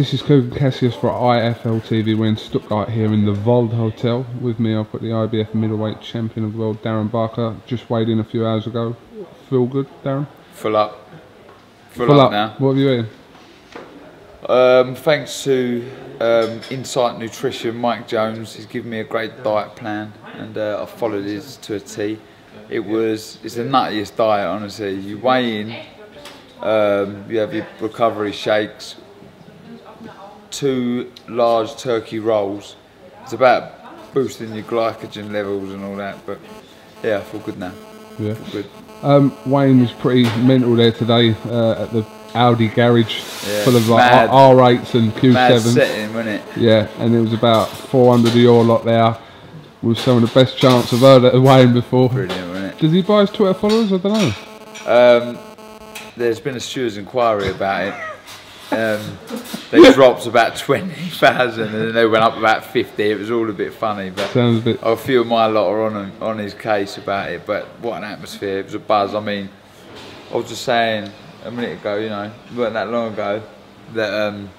This is Cougar Cassius for IFL TV. We're in Stuttgart here in the Wald Hotel. With me I've got the IBF middleweight champion of the world, Darren Barker. Just weighed in a few hours ago. Feel good, Darren? Full up. Full up now. What have you eaten? Thanks to Insight Nutrition, Mike Jones, he's given me a great diet plan and I followed his to a T. It's the nuttiest diet, honestly. You weigh in, you have your recovery shakes, 2 large turkey rolls. It's about boosting your glycogen levels and all that, but yeah, I feel good now. Yeah. Feel good. Wayne was pretty mental there today at the Audi garage, yeah, full of like R8s and Q7s. Mad setting, wasn't it? Yeah, and there was about 400 of your lot there with some of the best chants I've heard at Wayne before. Brilliant, wasn't it? Does he buy his Twitter followers? I don't know. There's been a steward's inquiry about it. They dropped about 20,000 and then they went up about 50. It was all a bit funny, but sounds a bit. a few of my lot are on his case about it. But what an atmosphere! It was a buzz. I mean, I was just saying a minute ago, you know, it wasn't that long ago that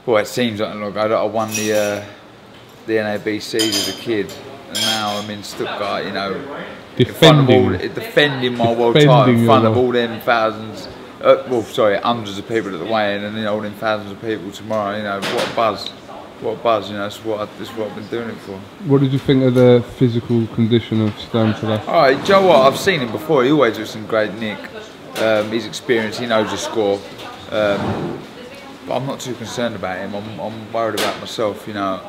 well, it seems like long ago that I won the NABCs as a kid, and now I'm in Stuttgart, you know, defending my world title in front of all them thousands. Well, sorry, hundreds of people at the weigh-in, and you know, all them thousands of people tomorrow. You know, what a buzz! What a buzz! You know, that's what I've been doing it for. What did you think of the physical condition of STURM today? All right, Joe, what I've seen him before. He always looks in great nick. He's experienced. He knows the score. But I'm not too concerned about him. I'm worried about myself. You know,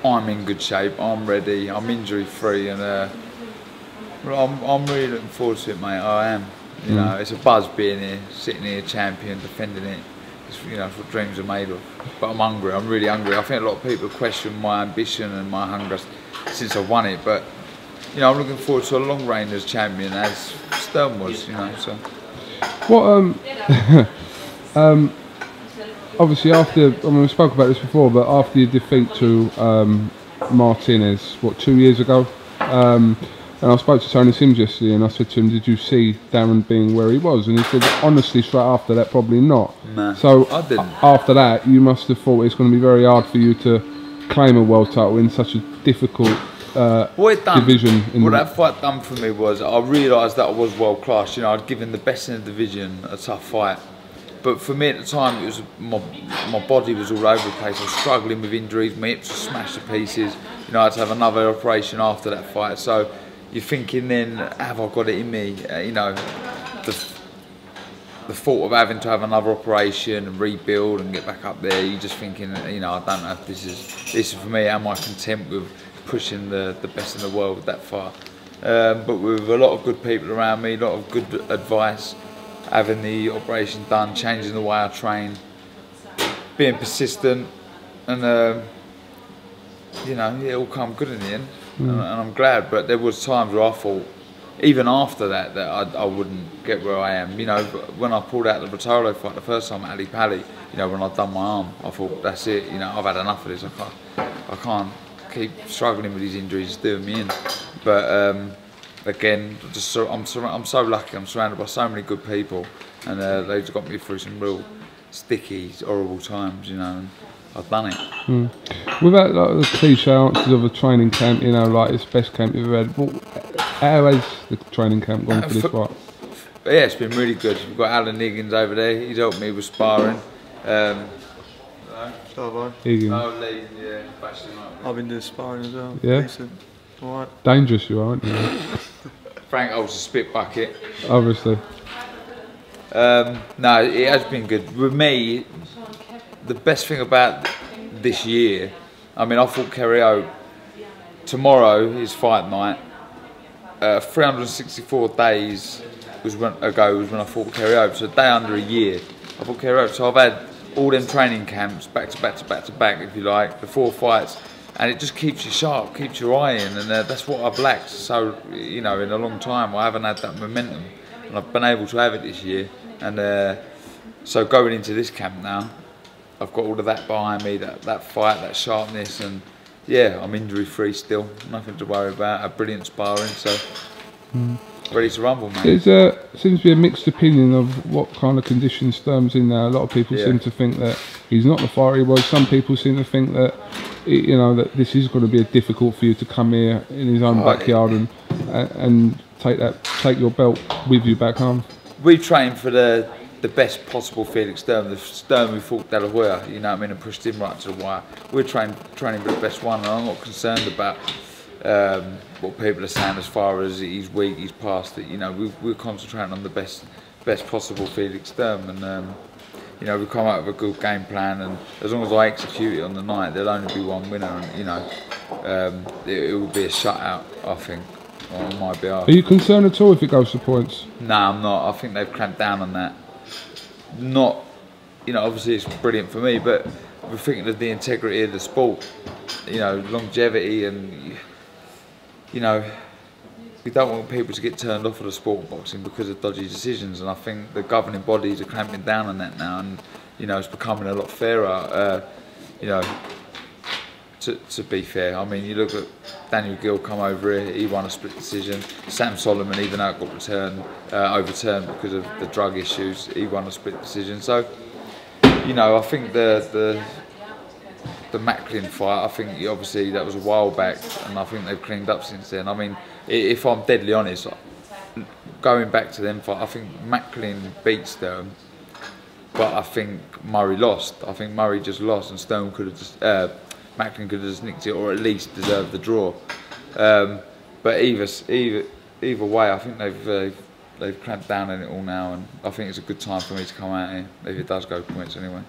I'm in good shape. I'm ready. I'm injury free, and I'm really looking forward to it, mate. I am. You know, it's a buzz being here, sitting here, champion, defending it. It's, you know, it's what dreams are made of. But I'm hungry. I'm really hungry. I think a lot of people question my ambition and my hunger since I won it. But you know, I'm looking forward to a long reign as champion, as STURM was. You know, so. What obviously after, I mean, we spoke about this before, but after your defeat to Martinez, what, 2 years ago? And I spoke to Tony Sims yesterday and I said to him, did you see Darren being where he was? And he said, honestly, straight after that, probably not. Nah, so I didn't. After that, you must have thought it's going to be very hard for you to claim a world title in such a difficult division. What that fight done for me was I realised that I was world class. You know, I'd given the best in the division a tough fight. But for me at the time, it was my body was all over the place. I was struggling with injuries, my hips were smashed to pieces. You know, I had to have another operation after that fight. So you're thinking then, have I got it in me? You know, the thought of having to have another operation and rebuild and get back up there, you're just thinking, you know, I don't know if this is for me. Am I content with pushing the best in the world that far? But with a lot of good people around me, a lot of good advice, having the operation done, changing the way I train, being persistent, and you know, it all come good in the end. And I'm glad, but there was times where I thought, even after that, that I wouldn't get where I am. You know, when I pulled out the Rotolo fight the first time at Ali Pali, you know, when I'd done my arm, I thought, that's it. You know, I've had enough of this. I can't keep struggling with these injuries. It's doing me in. But again, I'm so lucky. I'm surrounded by so many good people, and they've got me through some real sticky, horrible times. You know. And I've done it. Without like the cliche answers of a training camp, you know, like it's best camp you've ever had. How has the training camp gone for this fight? Yeah, it's been really good. We've got Alan Higgins over there. He's helped me with sparring. Higgins. Oh, Lee, yeah, I've been doing sparring as well. Yeah. Decent. All right. Dangerous, you are, aren't you? Frank holds a spit bucket. Obviously. No, it has been good. With me, the best thing about this year, I mean, I fought Kerry Oak. Tomorrow is fight night. 364 days ago was when I fought Kerry Oak, so a day under a year. I fought Kerry Oak, so I've had all them training camps back to back to back to back, if you like, the 4 fights, and it just keeps you sharp, keeps your eye in, and that's what I've lacked. So, you know, in a long time, I haven't had that momentum, and I've been able to have it this year. And so going into this camp now, I've got all of that behind me, that fight, that sharpness, and yeah, I'm injury free still, nothing to worry about. A brilliant sparring, so ready to rumble, mate. There's seems to be a mixed opinion of what kind of condition Sturm's in now. A lot of people seem to think that he's not the fighter he was. Some people seem to think that, you know, that this is going to be difficult for you to come here in his own backyard and take your belt with you back home. We trained for the best possible Felix Sturm, the Sturm who fought De La Hoya, you know what I mean, and pushed him right to the wire. We're training for the best one, and I'm not concerned about what people are saying as far as he's weak, he's past it. You know, we're concentrating on the best possible Felix Sturm, and you know, we come up with a good game plan, and as long as I execute it on the night, there'll only be one winner, and you know, it will be a shutout, I think, on my behalf. Are you concerned at all if it goes to points? No, I'm not. I think they've clamped down on that. Not, you know, obviously it's brilliant for me, but we're thinking of the integrity of the sport, you know, longevity, and you know, we don't want people to get turned off of the sport of boxing because of dodgy decisions, and I think the governing bodies are clamping down on that now, and you know, it's becoming a lot fairer. You know, to be fair, I mean, you look at Daniel Gill come over here, he won a split decision. Sam Solomon, even though it got overturned because of the drug issues, he won a split decision. So, you know, I think the Macklin fight, I think obviously that was a while back, and I think they've cleaned up since then. I mean, if I'm deadly honest, going back to them fight, I think Macklin beat Sturm, but I think Murray lost. I think Murray just lost, and Sturm could have just Macklin could have just nicked it, or at least deserved the draw. But either way, I think they've clamped down on it all now, and I think it's a good time for me to come out here if it does go points anyway.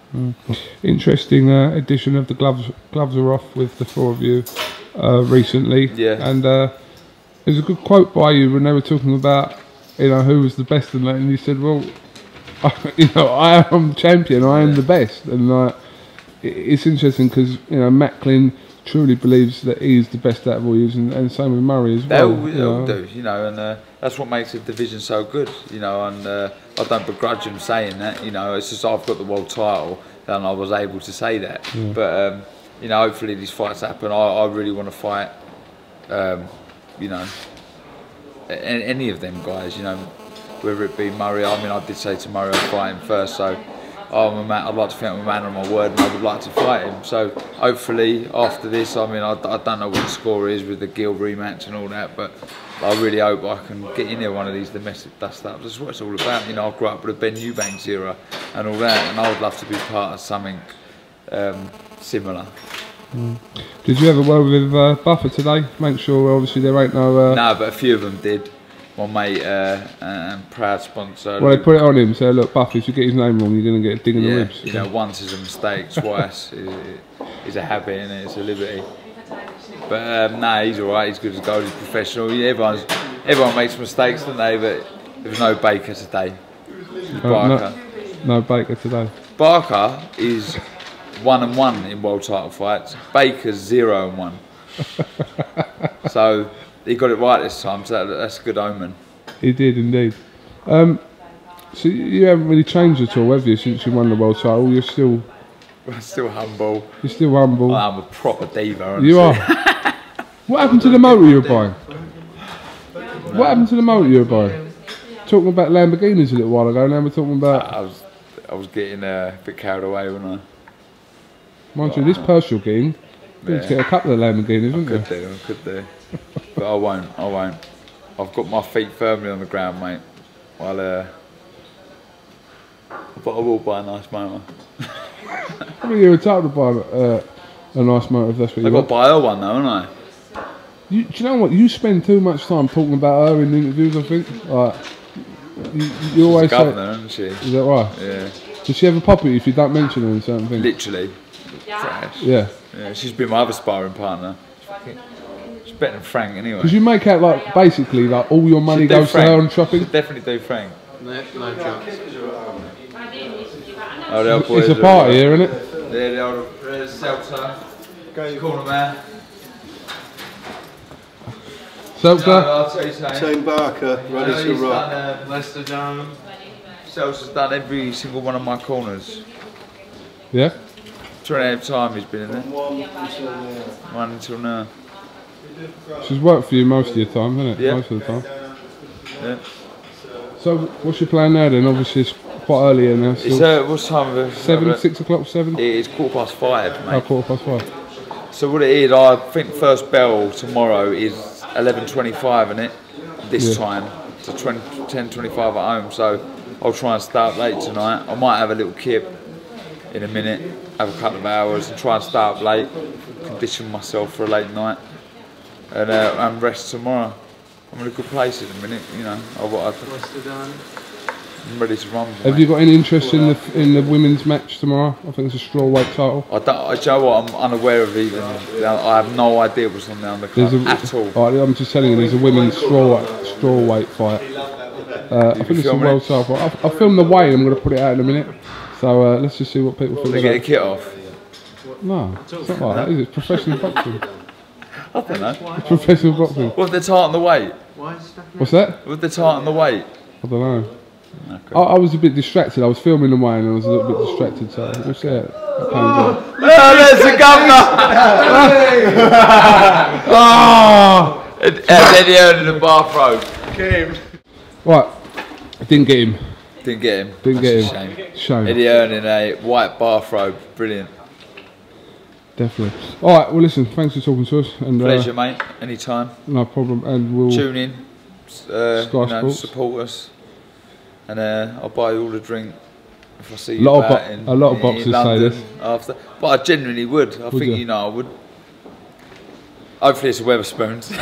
Interesting addition of the gloves. Gloves are off with the four of you recently. Yeah. And there's a good quote by you when they were talking about, you know, who was the best in that, and you said, well, you know, I am champion, I am the best, and it's interesting because, you know, Macklin truly believes that he's the best out of all you, and same with Murray as well. They'll do, you know, and that's what makes the division so good, you know, and I don't begrudge him saying that, you know, it's just I've got the world title and I was able to say that. But, you know, hopefully these fights happen. I really want to fight, you know, any of them guys, you know, whether it be Murray. I mean, I did say to Murray I'd fight him first, so I'd like to think I'm a man of my word, and I would like to fight him. So hopefully after this, I mean, I don't know what the score is with the Gill rematch and all that, but I really hope I can get in there one of these domestic dust-ups. That's what it's all about. You know, I grew up with the Ben Eubanks era and all that, and I would love to be part of something similar. Did you have a word with Buffer today? Make sure, obviously, there ain't no... No, but a few of them did. My mate and proud sponsor. Well, they put it on him, so look, Buffy, if you get his name wrong, you're going to get a dig in the ribs. You know, once is a mistake, twice is a habit, and it's a liberty. But no, he's alright, he's good as gold, he's professional. Everyone makes mistakes, don't they? But there was no Baker today. Barker. No Baker today. Barker is 1-1 in world title fights. Baker's 0-1. So he got it right this time, so that's a good omen. He did indeed. So you haven't really changed at all, have you, since you won the world title? You're still humble. You're still humble. I'm a proper diva, honestly. You are. What happened to the motor you were buying? What happened to the motor you were buying? Talking about Lamborghinis a little while ago, now we're talking about... I was getting a bit carried away, wasn't I? Mind you, this purse you're getting, you could get a couple of Lamborghinis, wouldn't you? I could do. But I won't. I've got my feet firmly on the ground, mate. But I will buy a nice motor. I mean, you're entitled to buy a nice motor if that's what you want. I've got to buy her one though, haven't I? Do you know what? You spend too much time talking about her in interviews, I think. Like, you always say... She's a governor, isn't she? Is that right? Yeah. Does she have a pop at you if you don't mention her in certain things? Literally. Trash. Yeah. She's been my other sparring partner. She's better than Frank anyway. Because you make out like basically like all your money goes to her on shopping. Should definitely do Frank. No chance. Oh, it's a party here, isn't it? Yeah, the old Seltzer. Corner man. Seltzer? I'll tell you something. Team Barker, ready to rock. Done Leicester Dome. Seltzer's done every single one of my corners. Yeah? 2.5 times he's been in there. One until now. She's worked for you most of your time, hasn't it? Yeah. Most of the time. Yeah. So what's your plan now then? Obviously it's quite early here now. It's what time of it? 6 o'clock, 7? It is 5:15, mate. Oh, 5:15. So what it is, I think first bell tomorrow is 11:25, isn't it? This time, so 10:25 at home. So I'll try and start late tonight. I might have a little kip in a minute, have a couple of hours, and try and start late, condition myself for a late night, and rest tomorrow. I'm in a good place at the minute, you know. I'm ready to run. Have you got any interest in the women's match tomorrow? I think it's a strawweight title. Do you know what? I'm unaware of even. I have no idea what's on the undercard at all. Right, I'm just telling you, there's a women's strawweight fight. I think it's a world title. I'll film the weigh. I'm going to put it out in a minute. So let's just see what people think. They get the kit off. No, it's not like that, is it? It's professional boxing. I don't know. It's professional boxing. What if they're tight on the weight? What's that? What if they're tight on the weight? I don't know. Okay. I was a bit distracted. I was filming the weigh and I was a little bit distracted. So we'll see how it pans out. Oh, there's the governor! Oh! And then he earned in the bathrobe. Right, I didn't get him. Didn't get him. Didn't get him. Shame. Eddie Earn in a white bathrobe. Brilliant. Definitely. Alright, well listen, thanks for talking to us. And, pleasure, mate. Anytime. No problem. And we'll tune in. Support us. And I'll buy you all a drink if I see you a lot of boxers say this. After. But I genuinely would. I think you know I would. Hopefully it's a Weatherspoons.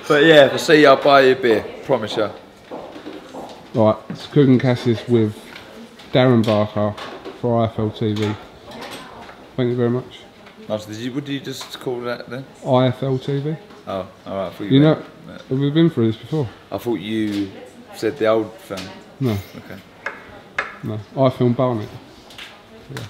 But yeah, if I see you, I'll buy you a beer. Promise you. Alright, it's Coogan Cassis with Darren Barker for IFL TV. Thank you very much. Nice. What did you just call that then? IFL TV. Oh, alright. You know, have we been through this before? I thought you said the old film. No. Okay. No, I filmed Barnet. Yeah.